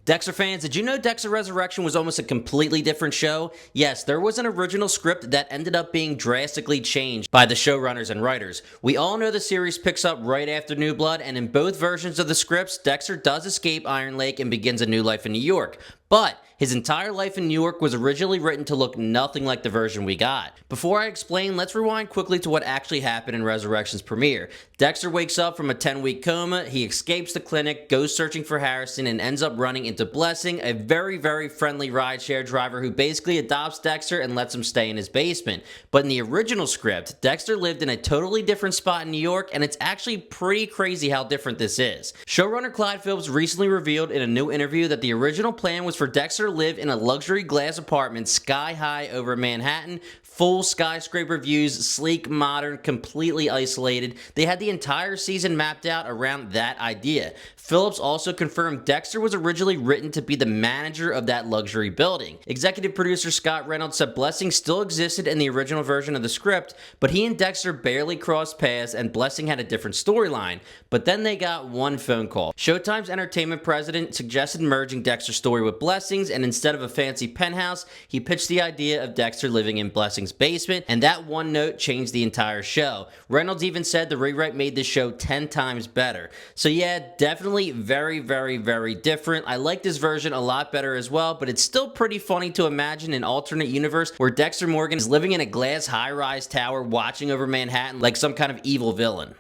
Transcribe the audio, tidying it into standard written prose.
Dexter fans, did you know Dexter Resurrection was almost a completely different show? Yes, there was an original script that ended up being drastically changed by the showrunners and writers. We all know the series picks up right after New Blood, and in both versions of the scripts, Dexter does escape Iron Lake and begins a new life in New York. But his entire life in New York was originally written to look nothing like the version we got. Before I explain, let's rewind quickly to what actually happened in Resurrection's premiere. Dexter wakes up from a 10-week coma, he escapes the clinic, goes searching for Harrison, and ends up running into Blessing, a very friendly rideshare driver who basically adopts Dexter and lets him stay in his basement. But in the original script, Dexter lived in a totally different spot in New York, and it's actually pretty crazy how different this is. Showrunner Clyde Phillips recently revealed in a new interview that the original plan was for Dexter to live in a luxury glass apartment sky high over Manhattan, full skyscraper views, sleek, modern, completely isolated. They had the entire season mapped out around that idea. Phillips also confirmed Dexter was originally written to be the manager of that luxury building. Executive producer Scott Reynolds said Blessing still existed in the original version of the script, but he and Dexter barely crossed paths and Blessing had a different storyline. But then they got one phone call. Showtime's entertainment president suggested merging Dexter's story with Blessing's, and instead of a fancy penthouse, he pitched the idea of Dexter living in Blessing's basement, and that one note changed the entire show. Reynolds even said the rewrite made the show 10 times better. So yeah, definitely very different. I like this version a lot better as well, but it's still pretty funny to imagine an alternate universe where Dexter Morgan is living in a glass high-rise tower watching over Manhattan like some kind of evil villain.